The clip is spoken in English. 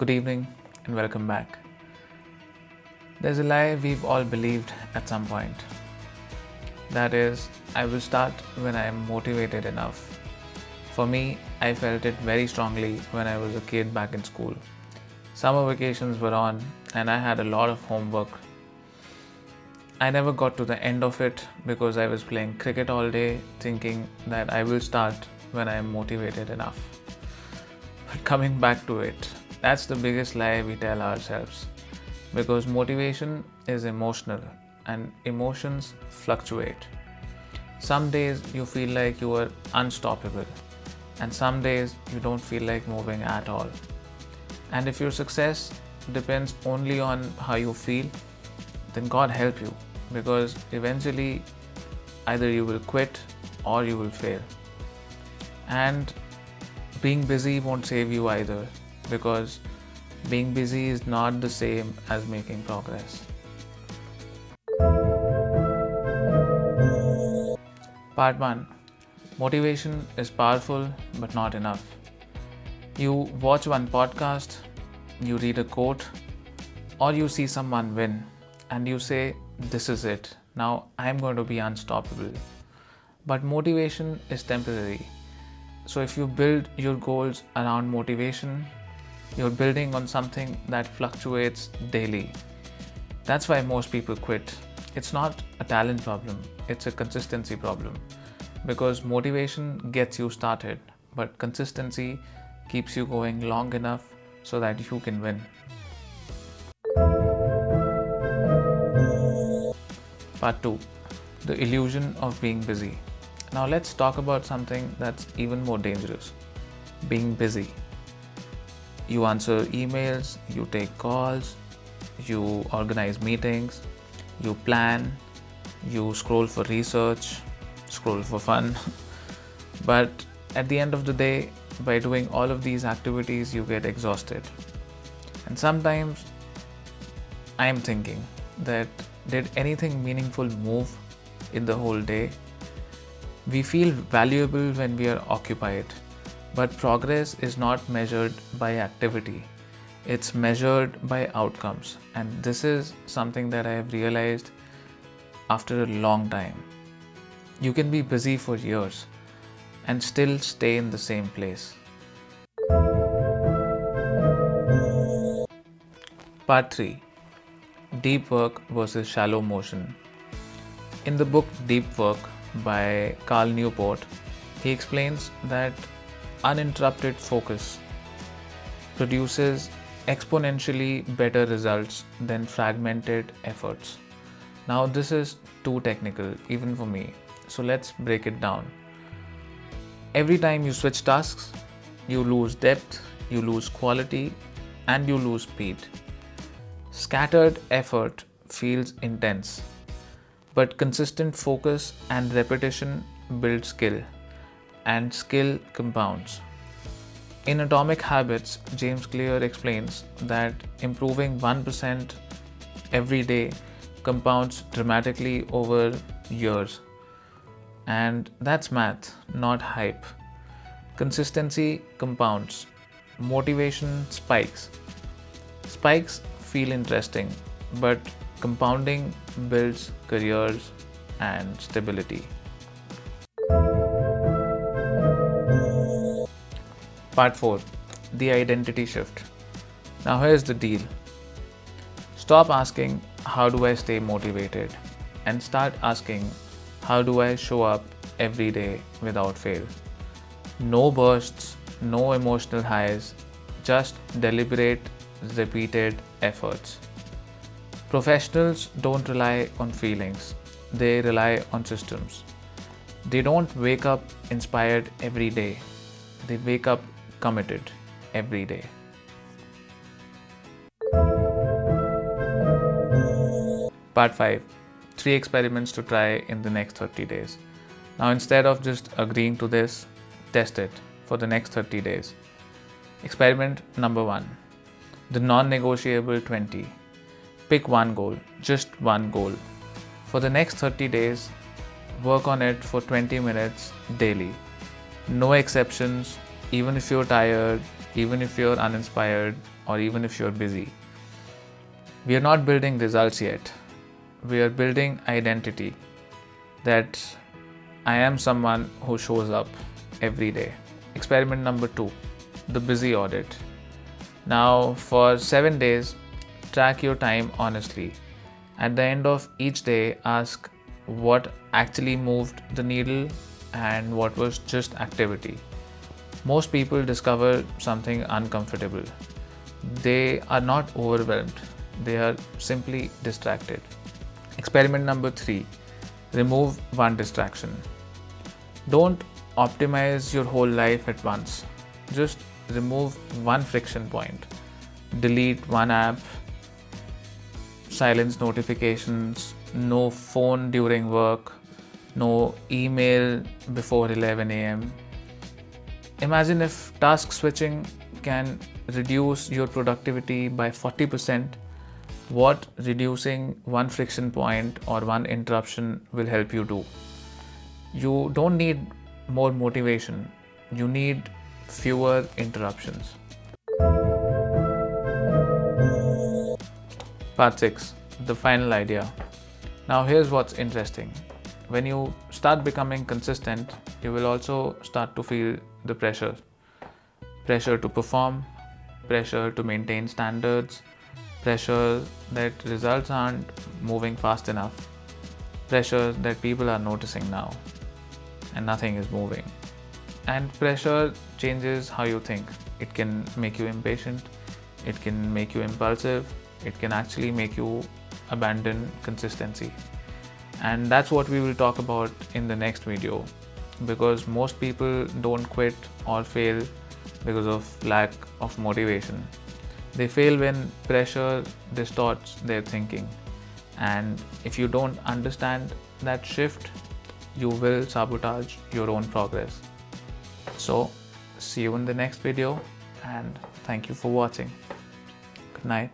Good evening and welcome back. There's a lie we've all believed at some point. That is, I will start when I am motivated enough. For me, I felt it very strongly when I was a kid back in school. Summer vacations were on and I had a lot of homework. I never got to the end of it because I was playing cricket all day thinking that I will start when I am motivated enough. But coming back to it, that's the biggest lie we tell ourselves, because motivation is emotional and emotions fluctuate. Some days you feel like you are unstoppable, and some days you don't feel like moving at all. And if your success depends only on how you feel, then God help you, because eventually either you will quit or you will fail. And being busy won't save you either, because being busy is not the same as making progress. Part 1. Motivation is powerful but not enough. You watch one podcast, you read a quote, or you see someone win, and you say, "This is it. Now I'm going to be unstoppable." But motivation is temporary. So if you build your goals around motivation, you're building on something that fluctuates daily. That's why most people quit. It's not a talent problem, it's a consistency problem. Because motivation gets you started, but consistency keeps you going long enough so that you can win. Part 2. The illusion of being busy. Now let's talk about something that's even more dangerous: being busy. You answer emails, you take calls, you organize meetings, you plan, you scroll for research, scroll for fun. But at the end of the day, by doing all of these activities, you get exhausted. And sometimes I'm thinking that, did anything meaningful move in the whole day? We feel valuable when we are occupied. But progress is not measured by activity, it's measured by outcomes. And this is something that I have realized after a long time. You can be busy for years and still stay in the same place. Part 3. Deep work versus shallow motion. In the book Deep Work by Carl Newport, he explains that uninterrupted focus produces exponentially better results than fragmented efforts. Now, this is too technical even for me, so let's break it down. Every time you switch tasks, you lose depth, you lose quality, and you lose speed. Scattered effort feels intense, but consistent focus and repetition build skill, and skill compounds. In Atomic Habits, James Clear explains that improving 1% every day compounds dramatically over years. And that's math, not hype. Consistency compounds. Motivation spikes. Spikes feel interesting, but compounding builds careers and stability. Part 4. The identity shift. Now here's the deal. Stop asking, how do I stay motivated? And start asking, how do I show up every day without fail? No bursts, no emotional highs, just deliberate, repeated efforts. Professionals don't rely on feelings, they rely on systems. They don't wake up inspired every day, they wake up committed every day. Part 5. 3 experiments to try in the next 30 days. Now, instead of just agreeing to this, test it for the next 30 days. Experiment number 1. The non-negotiable 20. Pick one goal, just one goal. For the next 30 days, work on it for 20 minutes daily. No exceptions, even if you're tired, even if you're uninspired or even if you're busy. We are not building results yet. We are building identity, that I am someone who shows up every day. Experiment number 2, the busy audit. Now, for 7 days, track your time honestly. At the end of each day, ask what actually moved the needle and what was just activity. Most people discover something uncomfortable. They are not overwhelmed, they are simply distracted. Experiment number 3, remove one distraction. Don't optimize your whole life at once. Just remove one friction point. Delete one app, silence notifications, no phone during work, no email before 11 a.m. Imagine if task switching can reduce your productivity by 40%, what reducing one friction point or one interruption will help you do. You don't need more motivation, you need fewer interruptions. Part 6, the final idea. Now here's what's interesting. When you start becoming consistent, you will also start to feel the pressure. Pressure to perform, pressure to maintain standards, pressure that results aren't moving fast enough, pressure that people are noticing now and nothing is moving. And pressure changes how you think. It can make you impatient, it can make you impulsive, it can actually make you abandon consistency. And that's what we will talk about in the next video, because most people don't quit or fail because of lack of motivation. They fail when pressure distorts their thinking. And if you don't understand that shift, you will sabotage your own progress. So, see you in the next video and thank you for watching. Good night.